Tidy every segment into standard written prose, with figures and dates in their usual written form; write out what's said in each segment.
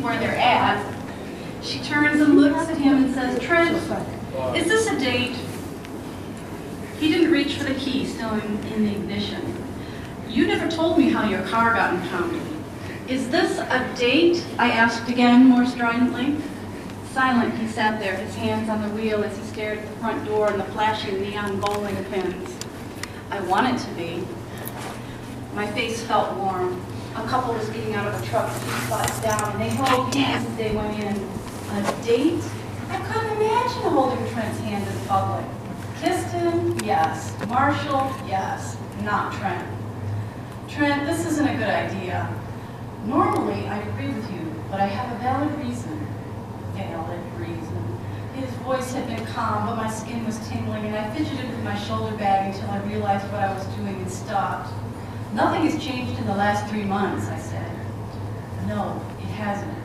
where they're at, she turns and looks at him and says, "Trent, is this a date?" He didn't reach for the key, still in the ignition. "You never told me how your car got impounded. Is this a date?" I asked again, more stridently. Silent, he sat there, his hands on the wheel as he stared at the front door and the flashing neon bowling pins. I want it to be. My face felt warm. A couple was getting out of a truck, a few spots down, and they held hands as they went in. A date? I couldn't imagine holding Trent's hand in public. Kissed him? Yes. Marshall? Yes. Not Trent. "Trent, this isn't a good idea. Normally, I'd agree with you, but I have a valid reason." Valid reason. His voice had been calm, but my skin was tingling, and I fidgeted with my shoulder bag until I realized what I was doing and stopped. "Nothing has changed in the last 3 months," I said. "No, it hasn't."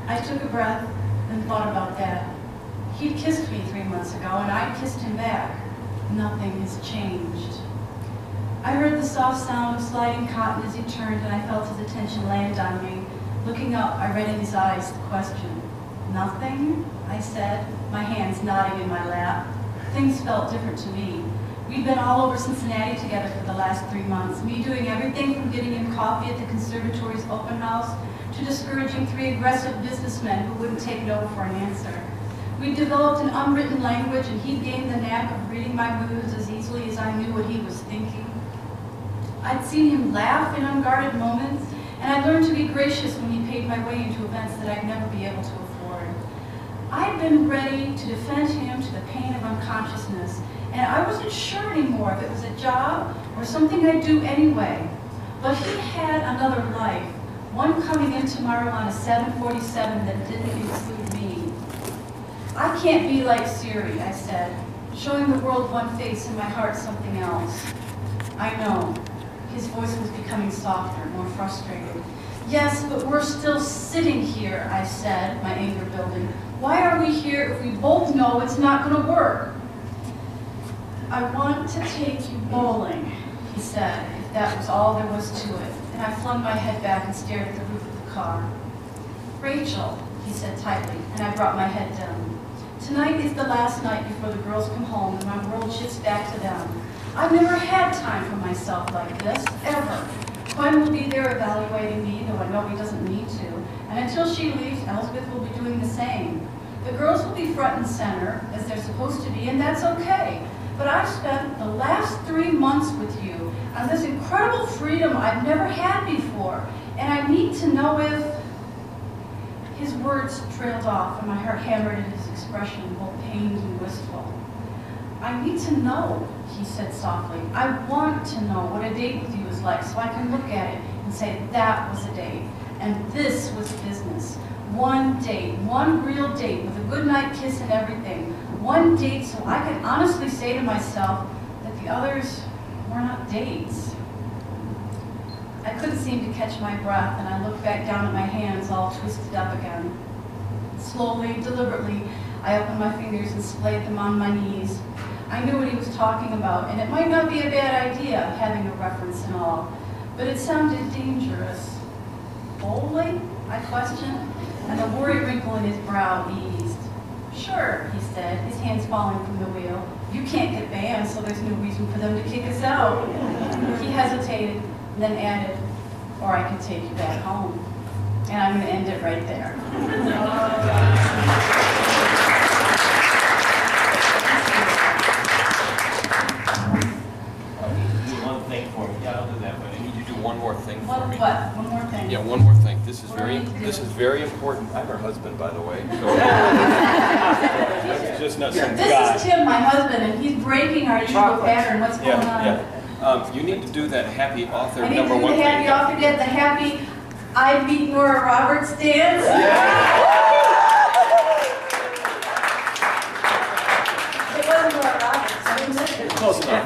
I took a breath and thought about that. He'd kissed me 3 months ago, and I'd kissed him back. Nothing has changed. I heard the soft sound of sliding cotton as he turned, and I felt his attention land on me. Looking up, I read in his eyes the question. "Nothing?" I said, my hands nodding in my lap. Things felt different to me. We'd been all over Cincinnati together for the last 3 months, me doing everything from getting him coffee at the conservatory's open house to discouraging 3 aggressive businessmen who wouldn't take no for an answer. We'd developed an unwritten language, and he'd gained the knack of reading my moods as easily as I knew what he was thinking. I'd seen him laugh in unguarded moments, and I learned to be gracious when he paid my way into events that I'd never be able to afford. I'd been ready to defend him to the pain of unconsciousness, and I wasn't sure anymore if it was a job or something I'd do anyway. But he had another life, one coming in tomorrow on a 747 that didn't include me. "I can't be like Siri," I said, showing the world one face and my heart something else. "I know." His voice was becoming softer, more frustrated. "Yes, but we're still sitting here," I said, my anger building. "Why are we here if we both know it's not going to work?" "I want to take you bowling," he said, if that was all there was to it, and I flung my head back and stared at the roof of the car. "Rachel," he said tightly, and I brought my head down. "Tonight is the last night before the girls come home and my world shifts back to them. I've never had time for myself like this, ever. Gwen will be there evaluating me, though I know he doesn't need to, and until she leaves, Elspeth will be doing the same. The girls will be front and center, as they're supposed to be, and that's okay. But I've spent the last 3 months with you on this incredible freedom I've never had before, and I need to know if..." His words trailed off, and my heart hammered at his expression, both pained and wistful. "I need to know," he said softly. "I want to know what a date with you is like so I can look at it and say that was a date, and this was business. One date, one real date with a goodnight kiss and everything. One date so I can honestly say to myself that the others were not dates." I couldn't seem to catch my breath, and I looked back down at my hands all twisted up again. Slowly, deliberately, I opened my fingers and splayed them on my knees. I knew what he was talking about, and it might not be a bad idea, having a reference and all, but it sounded dangerous. "Bowling?" I questioned, and the worry wrinkle in his brow eased. "Sure," he said, his hands falling from the wheel. "You can't get banned, so there's no reason for them to kick us out." He hesitated, then added, "Or I could take you back home." And I'm going to end it right there. One more thing for me. What? One more thing? Yeah, one more thing. This is very important. I'm her husband, by the way. So it's just not some guy. This is Tim, my husband, and he's breaking our usual pattern. What's going on? Yeah. You need to do that happy author I need number to do one the happy thing. author dance, the happy I beat Nora Roberts dance. Yeah. It wasn't Nora Roberts. Close enough.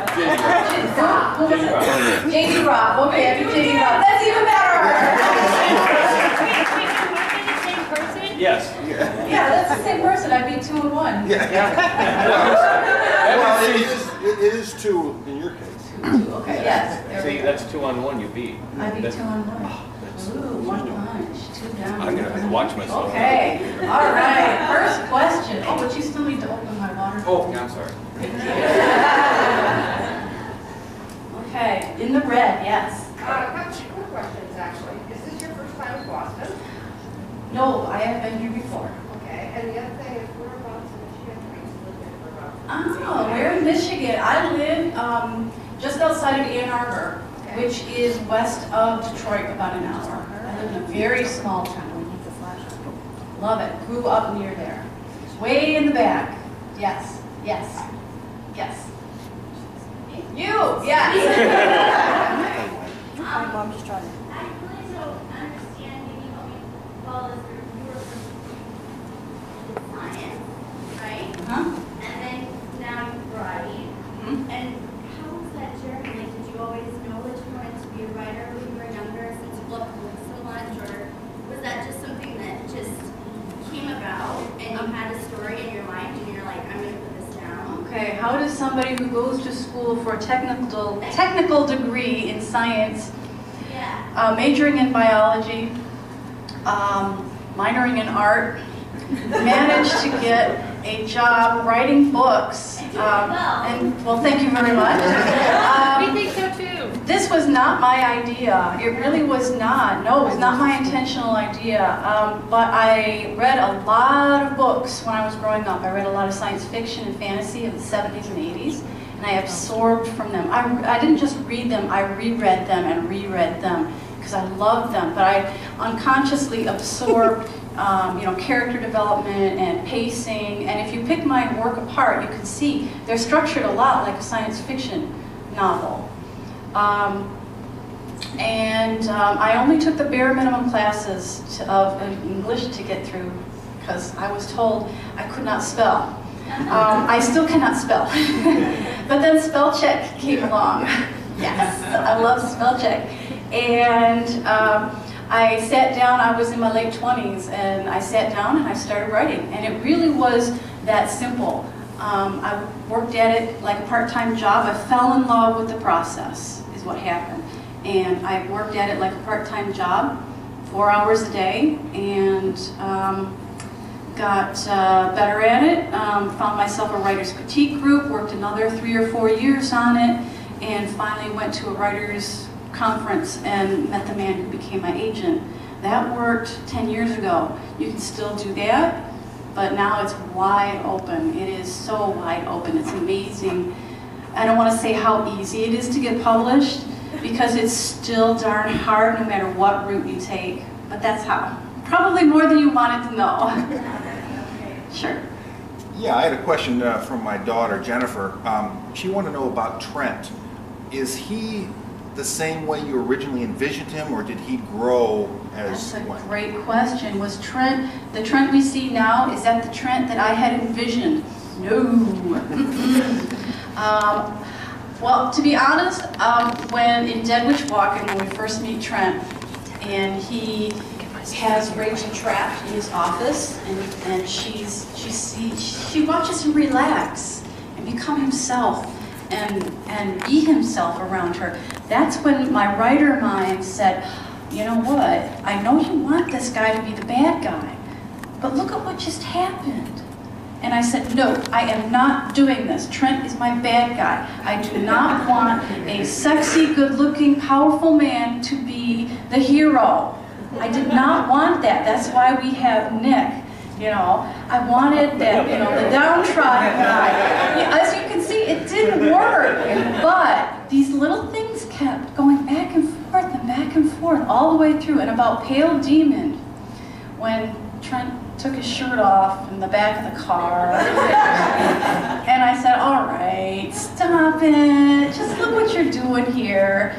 J.D. Robb. Okay, I beat J.D. Robb. That's even better. Yes. Yeah, that's the same person. I beat 2 and 1. Well, it is 2 in your case. Okay, yes. See, that's 2 on 1 you beat. I beat 2 on 1. Ooh, 1 time. much. Two down. I'm gonna watch myself. Okay. All right. First question. Oh, but you still need to open my water. Oh, yeah, I'm sorry. Okay. In the red, yes. I have two quick questions, actually. Is this your first time in Boston? No, I have been here before. Okay. And the other thing is, whereabouts in Michigan do you live in? Whereabouts? Oh, we're in Michigan. I live just outside of Ann Arbor, Okay. which is west of Detroit, about an hour. I live in a very small town. Love it. Grew up near there. Way in the back. Yes. Yes. Yes. You. Yes. I'm just trying to. I really don't understand maybe what we call as you were from science, right? Huh? And then now you write. Mhm. And how was that journey? Like, did you always know that you wanted to be a writer when you were younger since you loved books so much? Or was that just something that just came about and you had a story in your mind and you're like, I'm going to put this down? Okay. How does somebody who goes to school for a technical degree in science, Yeah. majoring in biology, minoring in art, managed to get a job writing books? Well, thank you very much. We think so too. This was not my idea. It really was not. No, it was not my intentional idea. But I read a lot of books when I was growing up. I read a lot of science fiction and fantasy of the 70s and 80s, and I absorbed from them. I didn't just read them, I reread them and reread them because I loved them. But I unconsciously absorbed character development and pacing. And if you pick my work apart, you can see they're structured a lot like a science fiction novel. I only took the bare minimum classes of English to get through because I was told I could not spell. I still cannot spell. But then spell check came along. Yes, I love spell check. And I sat down, I was in my late 20s, and I sat down and I started writing. And it really was that simple. I worked at it like a part-time job. I fell in love with the process, is what happened. And I worked at it like a part-time job, 4 hours a day, and got better at it. Found myself a writer's critique group, worked another 3 or 4 years on it, and finally went to a writer's conference and met the man who became my agent. That worked 10 years ago. You can still do that, but now it's wide open. It is so wide open. It's amazing. I don't want to say how easy it is to get published because it's still darn hard no matter what route you take, but that's how. Probably more than you wanted to know. Sure. Yeah, I had a question from my daughter, Jennifer. She wanted to know about Trent. Is he the same way you originally envisioned him, or did he grow as That's a one? great question. Was Trent, the Trent we see now, is that the Trent that I had envisioned? No. Well, to be honest, when in Dead Witch Walking, when we first meet Trent, and he has Rachel trapped in his office, and she watches him relax and become himself and be himself around her. That's when my writer mind said, you know what, I know you want this guy to be the bad guy, but look at what just happened. And I said, no, I am not doing this. Trent is my bad guy. I do not want a sexy, good-looking, powerful man to be the hero. I did not want that. That's why we have Nick. I wanted that, the downtrodden guy. As you can see, it didn't work. But these little things kept going back and forth all the way through. And about Pale Demon, when Trent took his shirt off in the back of the car, and I said, all right, stop it. Just look what you're doing here.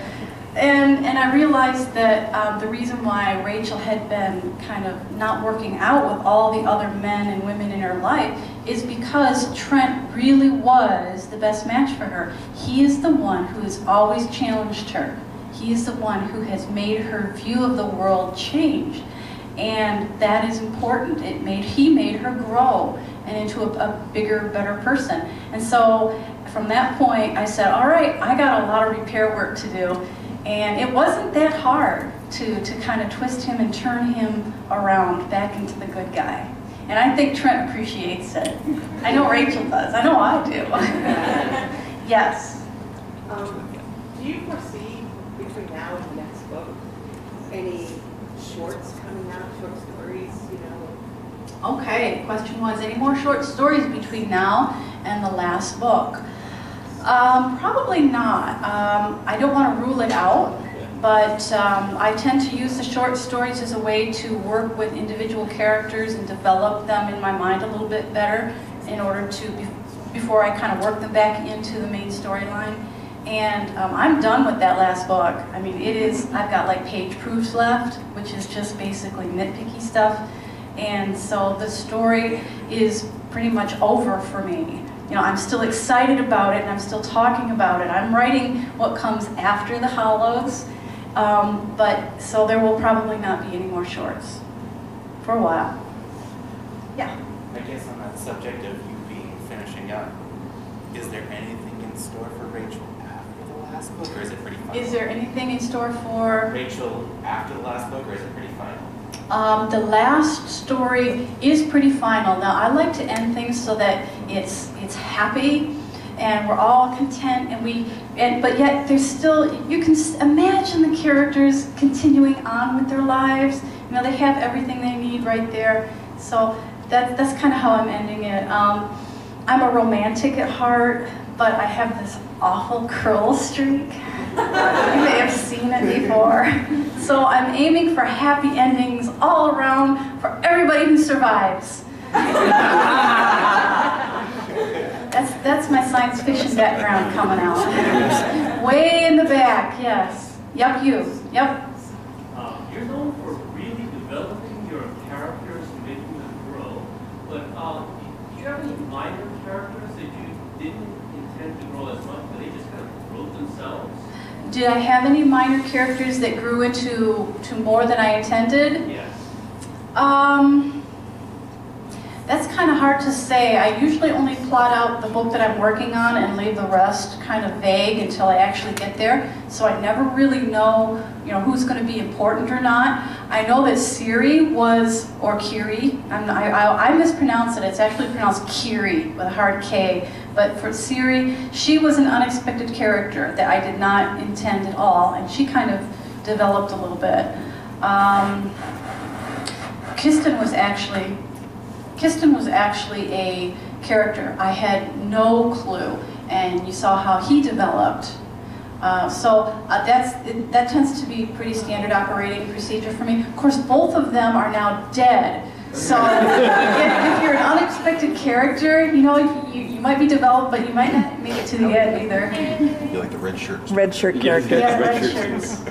And I realized that the reason why Rachel had been kind of not working out with all the other men and women in her life is because Trent really was the best match for her. He is the one who has always challenged her. He is the one who has made her view of the world change. And that is important. He made her grow and into a bigger, better person. And so from that point, I said, all right, I got a lot of repair work to do. And it wasn't that hard to kind of twist him and turn him around back into the good guy. And I think Trent appreciates it. I know Rachel does. I know I do. Yes. Do you foresee between now and the next book any shorts coming out, short stories, you know? Okay, question was, any more short stories between now and the last book? Probably not. I don't want to rule it out, but I tend to use the short stories as a way to work with individual characters and develop them in my mind a little bit better in order to, before I kind of work them back into the main storyline. And I'm done with that last book. I mean, it is, I've got like page proofs left, which is just basically nitpicky stuff. And so the story is pretty much over for me. You know, I'm still excited about it and I'm still talking about it. I'm writing what comes after the Hollows, but so there will probably not be any more shorts for a while. Yeah. I guess on that subject of you being finishing up, is there anything in store for Rachel after the last book, or is it pretty final? Is there anything in store for Rachel after the last book, or is it pretty final? The last story is pretty final. Now, I like to end things so that it's happy and we're all content, but yet there's still, you can imagine the characters continuing on with their lives. You know, they have everything they need right there. So that's kind of how I'm ending it. I'm a romantic at heart, but I have this awful curl streak. You may have seen it before. So I'm aiming for happy endings all around for everybody who survives. That's my science fiction background coming out. Way in the back, yes. Yep, you. Yep. You're known for really developing your characters and making them grow, but do you have any minor characters that you didn't intend to grow as much, but they just kind of grew themselves? Did I have any minor characters that grew into more than I intended? Yes. That's kind of hard to say. I usually only plot out the book that I'm working on and leave the rest kind of vague until I actually get there. So I never really know, who's going to be important or not. I know that Siri was, or Kiri, I mispronounce it. It's actually pronounced Kiri with a hard K. But for Siri, she was an unexpected character that I did not intend at all, and she kind of developed a little bit. Kiston was actually a character I had no clue, and you saw how he developed. That tends to be pretty standard operating procedure for me. Of course, both of them are now dead. So if you're an unexpected character, you might be developed, but you might not make it to the end either. You like the red shirts? Red shirt character. Yeah, red shirts.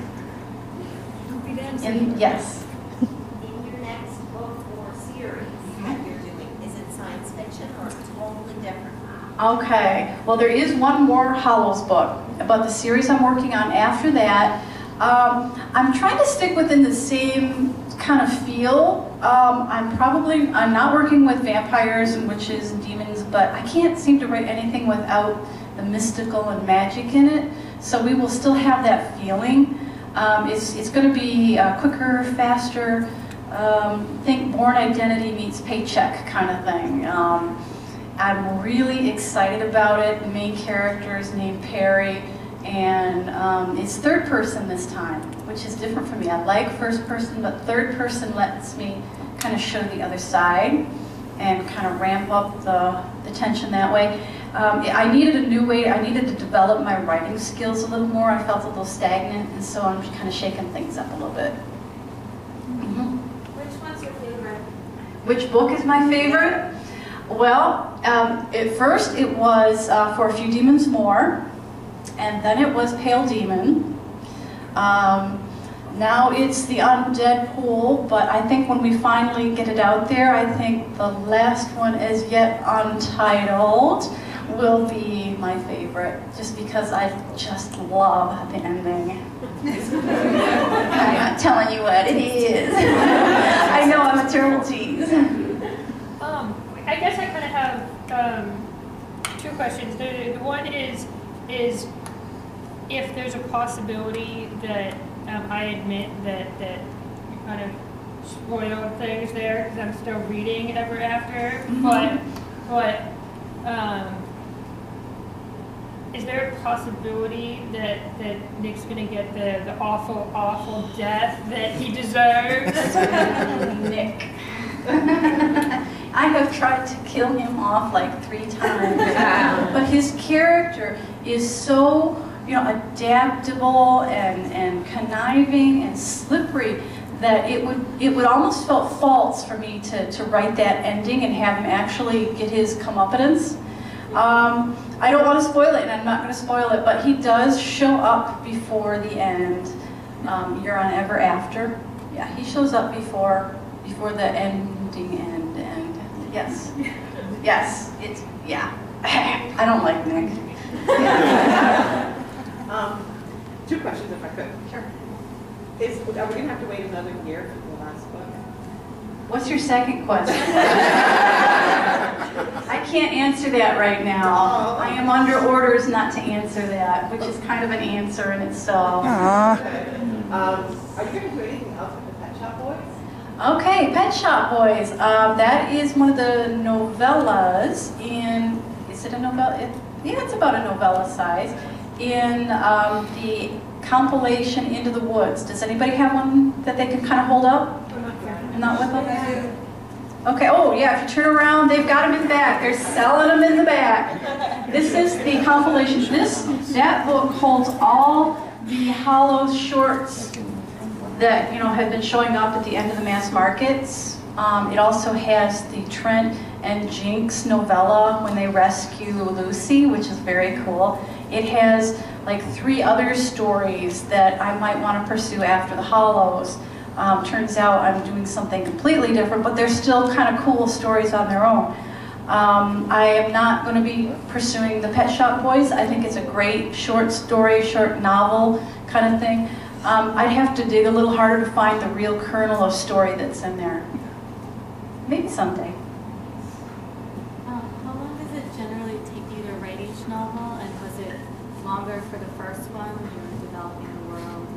And yes. In your next book or series that you're doing, is it science fiction or totally different? Okay, well there is one more Hollows book, but the series I'm working on after that, I'm trying to stick within the same kind of feel. I'm not working with vampires and witches and demons, but I can't seem to write anything without the mystical and magic in it, so we will still have that feeling. It's going to be quicker, faster, think Born Identity meets Paycheck kind of thing. I'm really excited about it. The main character is named Perry, and it's third person this time, which is different for me. I like first person, but third person lets me kind of show the other side and kind of ramp up the tension that way. I needed a new way. I needed to develop my writing skills a little more. I felt a little stagnant, and so I'm kind of shaking things up a little bit. Which one's your favorite? Which book is my favorite? Well, at first it was For a Few Demons More, and then it was Pale Demon. Now it's the Undead Pool, but I think when we finally get it out there, I think the last one, as yet untitled, will be my favorite, just because I just love the ending. I'm not telling you what it is. I know I'm a terrible tease. I guess I kind of have two questions. The one is if there's a possibility that I admit that you kind of spoiled things there because I'm still reading Ever After. But is there a possibility that Nick's gonna get the awful death that he deserves? Nick. I have tried to kill him off like 3 times, but his character is so, adaptable and conniving and slippery that it would almost felt false for me to write that ending and have him actually get his comeuppance. I don't want to spoil it, and I'm not going to spoil it, but he does show up before the end. You're on Ever After. Yeah, he shows up before the ending end. Yes, yeah. I don't like Nick. 2 questions if I could. Sure. Are we going to have to wait another year for the last book? What's your second question? I can't answer that right now. I am under orders not to answer that, which is kind of an answer in itself. Are you going to do anything else with the Pet Shop Boys? Okay, Pet Shop Boys. That is one of the novellas in, is it a novella? Yeah, it's about a novella size. In the compilation Into the Woods. Does anybody have one that they can kind of hold up? Not with them? Okay, oh yeah, if you turn around, they've got them in the back. They're selling them in the back. This is the compilation. That book holds all the Hollow shorts that have been showing up at the end of the mass markets. It also has the Trent and Jinx novella when they rescue Lucy, which is very cool. It has like 3 other stories that I might want to pursue after the Hollows. Turns out I'm doing something completely different, but they're still kind of cool stories on their own. I am not going to be pursuing the Pet Shop Boys. I think it's a great short story, short novel kind of thing. I'd have to dig a little harder to find the real kernel of story that's in there. Maybe someday. How long does it generally take you to write each novel, and was it longer for the first one when you were developing the world?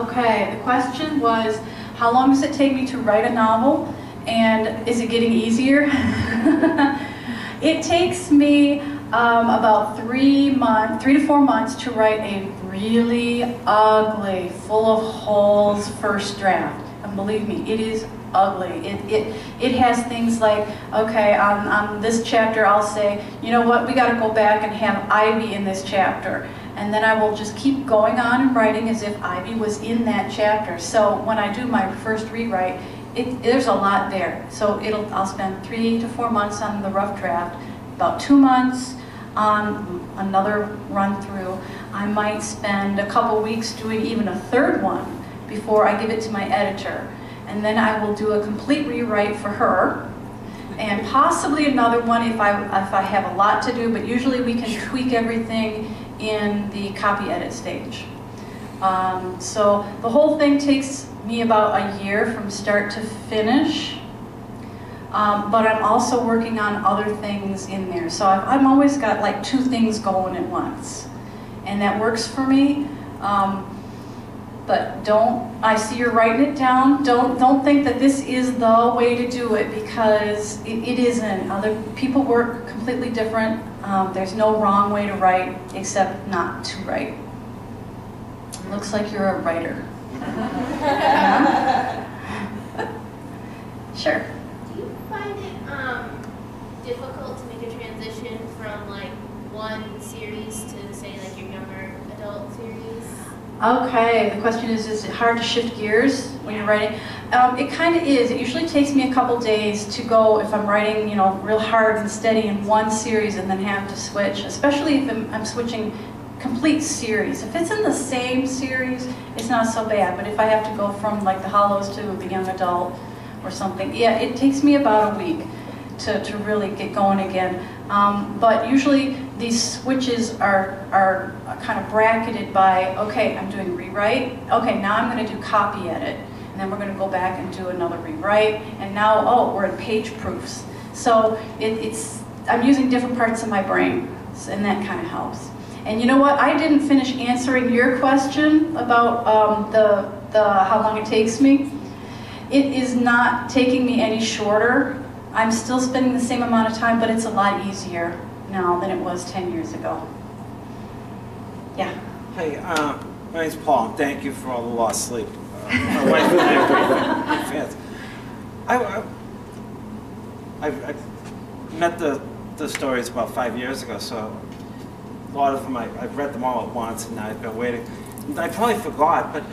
Okay, the question was, how long does it take me to write a novel, and is it getting easier? It takes me about 3 to 4 months to write a really ugly, full of holes first draft. And believe me, it is ugly. It has things like, okay, on this chapter I'll say, you know what, we got to go back and have Ivy in this chapter. And then I will just keep going on and writing as if Ivy was in that chapter. So when I do my first rewrite, there's a lot there. So I'll spend 3 to 4 months on the rough draft, about 2 months on another run through. I might spend a couple weeks doing even a 3rd one before I give it to my editor. And then I will do a complete rewrite for her, and possibly another one if I have a lot to do, but usually we can tweak everything in the copy edit stage. So the whole thing takes me about a year from start to finish, but I'm also working on other things in there. So I've always got like 2 things going at once, and that works for me. But I see you're writing it down. Don't think that this is the way to do it, because it isn't. Other people work completely different. There's no wrong way to write except not to write. Looks like you're a writer. Sure. Do you find it difficult to make a transition from like one series to say like your younger adult series? Okay, the question is it hard to shift gears when you're writing? It kind of is. It usually takes me a couple days to go, if I'm writing, real hard and steady in one series and then have to switch, especially if I'm switching complete series. If it's in the same series, it's not so bad, but if I have to go from like the Hollows to the young adult or something, yeah, it takes me about a week to really get going again. But usually these switches are kind of bracketed by, okay, I'm doing rewrite, okay, now I'm going to do copy edit, and then we're going to go back and do another rewrite, and now, oh, we're in page proofs. So I'm using different parts of my brain, and that kind of helps. And you know what? I didn't finish answering your question about the how long it takes me. It is not taking me any shorter. I'm still spending the same amount of time, but it's a lot easier now than it was 10 years ago. Yeah. Hey, my name's Paul, and thank you for all the lost sleep. My wife and I are big fans. I met the stories about 5 years ago, so a lot of them, I've read them all at once, and I've been waiting. I probably forgot, but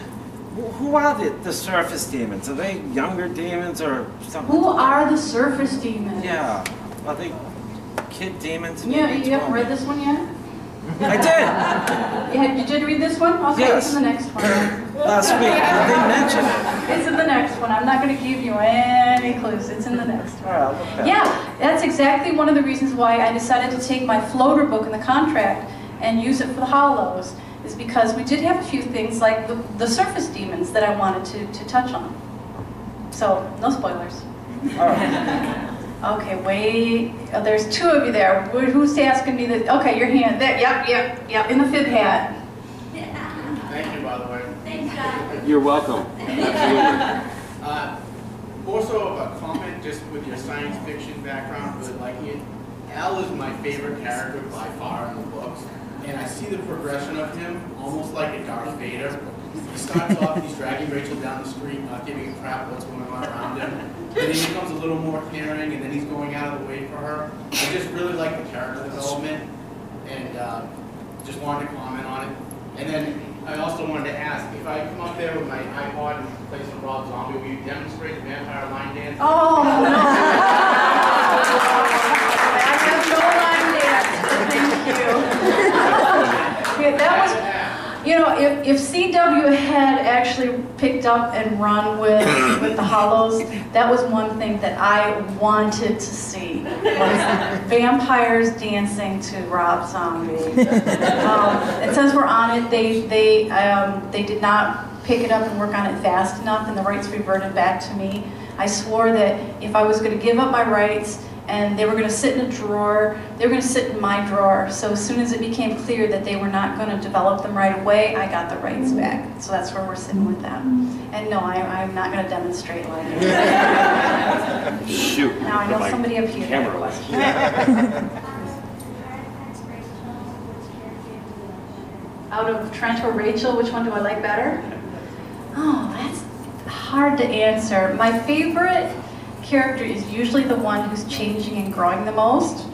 who are the surface demons? Are they younger demons or something? Who are the surface demons? Yeah. Are they kid demons? Yeah, you haven't read this one yet? I did. You did read this one? Okay, Yes. It's in the next one. Last week, they mentioned it. It's in the next one. I'm not going to give you any clues. It's in the next one. All right, I'll look back. Yeah, that's exactly one of the reasons why I decided to take my floater book in the contract and use it for the hollows, is because we did have a few things like the surface demons that I wanted to touch on. So, no spoilers. All right. Okay, wait. Oh, there's two of you there. Who's asking me that? Okay, your hand. There. Yep. In the fib hat. Thank you, by the way. Thanks, John. You're welcome. More so of a comment, just with your science fiction background, really liking it. Al is my favorite character by far in the books, and I see the progression of him almost like a Darth Vader. He starts off, he's dragging Rachel down the street, not giving a crap what's going on around him. And then he becomes a little more caring, and then he's going out of the way for her. I just really like the character development, and just wanted to comment on it. And then I also wanted to ask, if I come up there with my iPod and play some Rob Zombie, will you demonstrate the vampire line dance? Oh, no. I have no line dance. Thank you. Yeah, that was, you know, if CW had actually picked up and run with the hollows, that was one thing that I wanted to see, was vampires dancing to Rob Zombie. And since we're on it, they did not pick it up and work on it fast enough, and the rights reverted back to me. I swore that if I was going to give up my rights and they were going to sit in a drawer, they were going to sit in my drawer. So as soon as it became clear that they were not going to develop them right away, I got the rights back. So that's where we're sitting with them. And no, I'm not going to demonstrate like it. Shoot. Now I know My somebody up here had a camera question. Out of Trent or Rachel, which one do I like better? Oh, that's hard to answer. My favorite character is usually the one who's changing and growing the most.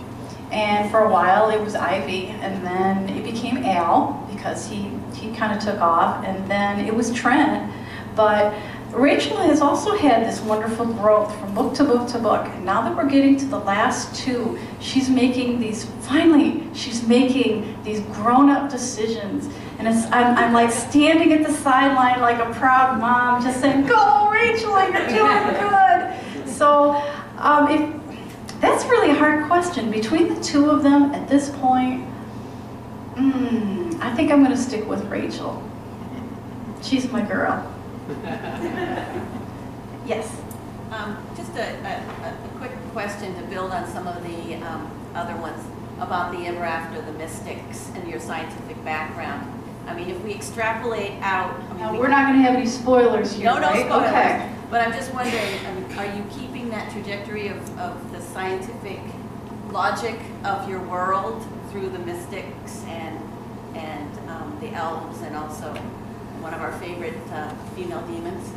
And for a while it was Ivy, and then it became Al because he kind of took off, and then it was Trent. But Rachel has also had this wonderful growth from book to book to book. And now that we're getting to the last two, she's making these grown-up decisions. And I'm like standing at the sideline like a proud mom, just saying, "Go, Rachel, you're doing good." So that's really a hard question. Between the two of them at this point, I think I'm going to stick with Rachel. She's my girl. Yes? Just a quick question to build on some of the other ones about the ever after, the mystics, and your scientific background. I mean, if we extrapolate out... Now, we're not going to have any spoilers here, No right? spoilers. Okay. But I'm just wondering, are you keeping that trajectory of the scientific logic of your world through the mystics and the elves, and also one of our favorite female demons?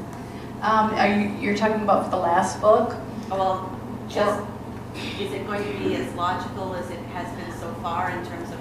You're talking about the last book? Well, is it going to be as logical as it has been so far in terms of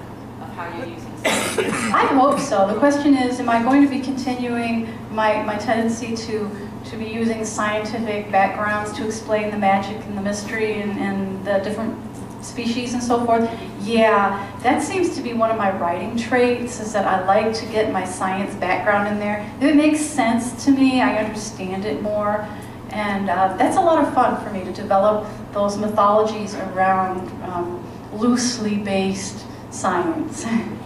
how you're using science? I hope so. The question is, am I going to be continuing my tendency to be using scientific backgrounds to explain the magic and the mystery and the different species and so forth? Yeah, that seems to be one of my writing traits, is that I like to get my science background in there. If it makes sense to me, I understand it more, and that's a lot of fun for me to develop those mythologies around loosely based science. And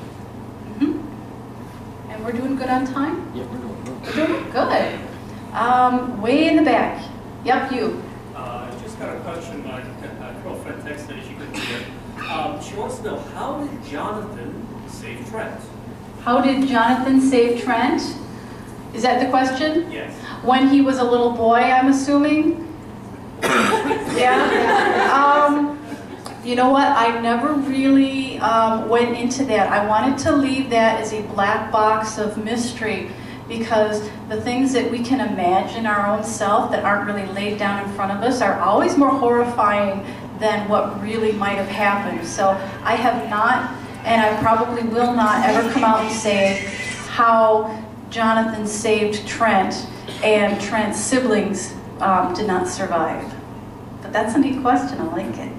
we're doing good on time? Yeah, we're doing good. We're doing good. Way in the back. Yep, you. I just got a question. My girlfriend texted me, she couldn't hear. She wants to know, how did Jonathan save Trent? How did Jonathan save Trent? Is that the question? Yes. When he was a little boy, I'm assuming? Yeah. You know what? I never really went into that. I wanted to leave that as a black box of mystery, because the things that we can imagine our own self that aren't really laid down in front of us are always more horrifying than what really might have happened. So I have not, and I probably will not ever come out and say how Jonathan saved Trent and Trent's siblings did not survive. But that's a neat question, I like it.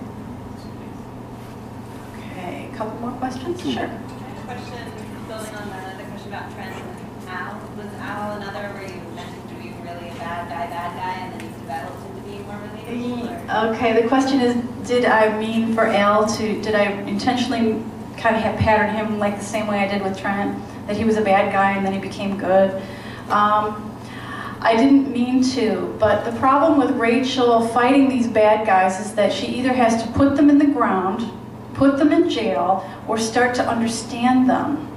Okay, a couple more questions? Sure. I have a question building on the question about Trent and Al. Was Al another where you mentioned to being really a bad guy, and then you developed into being more relatable? Or? Okay, the question is, did I mean for Al to, did I intentionally kind of have patterned him like the same way I did with Trent? That he was a bad guy and then he became good? I didn't mean to, but the problem with Rachel fighting these bad guys is that she either has to put them in the ground, put them in jail, or start to understand them.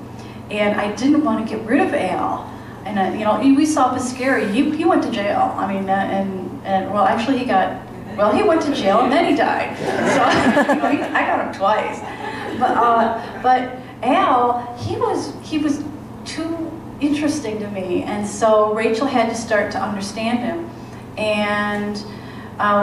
And I didn't want to get rid of Al. And you know, we saw Biscari, he went to jail. I mean, and well, actually he went to jail and then he died. So, you know, I got him twice. But Al, he was too interesting to me, and so Rachel had to start to understand him. And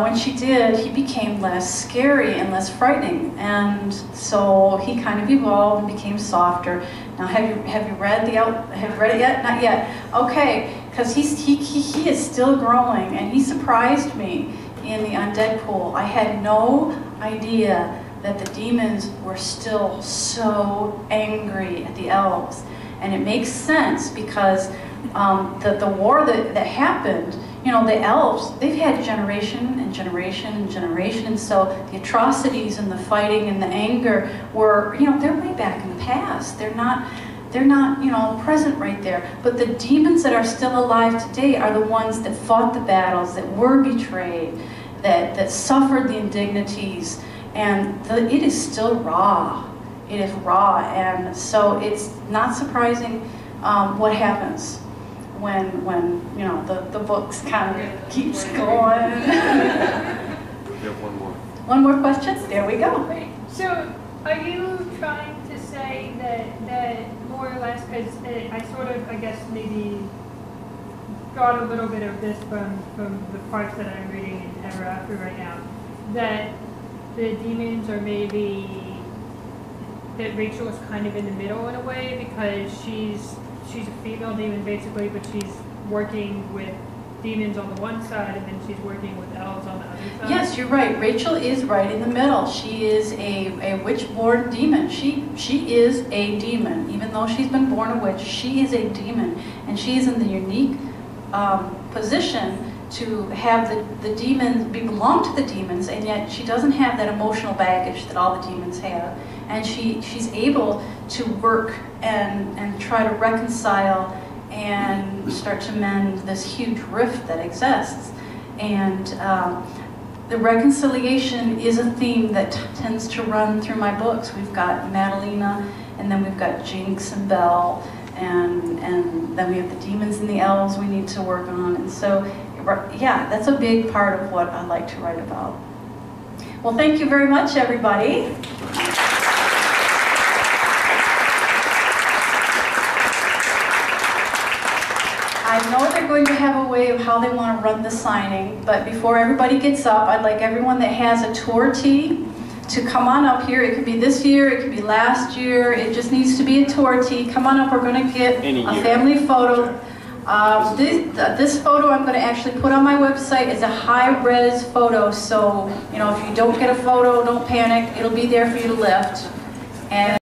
when she did, he became less scary and less frightening, and so he kind of evolved and became softer. Now, have you read it yet? Not yet. Okay, because he is still growing, and he surprised me in the Undead Pool. I had no idea that the demons were still so angry at the elves. And it makes sense because the war that happened, you know, the elves, they've had generation and generation and generation, and so the atrocities and the fighting and the anger were, you know, they're way back in the past. They're not, you know, present right there. But the demons that are still alive today are the ones that fought the battles, that were betrayed, that suffered the indignities, and it is still raw. It is raw, and so it's not surprising what happens when you know the books kind of keeps going. We have one more. One more question? There we go. Wait, so are you trying to say that more or less, because I sort of, I guess, maybe got a little bit of this from the parts that I'm reading in Ever After right now, that the demons are maybe, that Rachel is kind of in the middle in a way, because she's a female demon basically, but she's working with demons on the one side and then she's working with elves on the other side. Yes, you're right. Rachel is right in the middle. She is a witch-born demon. She is a demon. Even though she's been born a witch, she is a demon. And she is in the unique position to have the demons belong to the demons, and yet she doesn't have that emotional baggage that all the demons have. And she's able to work and try to reconcile and start to mend this huge rift that exists. And the reconciliation is a theme that tends to run through my books. We've got Madalena, and then we've got Jinx and Belle, and then we have the demons and the elves we need to work on. And so, yeah, that's a big part of what I like to write about. Well, thank you very much, everybody. I know they're going to have a way of how they want to run the signing, but before everybody gets up, I'd like everyone that has a tour tee to come on up here. It could be this year, it could be last year, it just needs to be a tour tee. Come on up, we're going to get a family photo. This photo I'm going to actually put on my website is a high-res photo, so you know, if you don't get a photo, don't panic, it'll be there for you to lift. And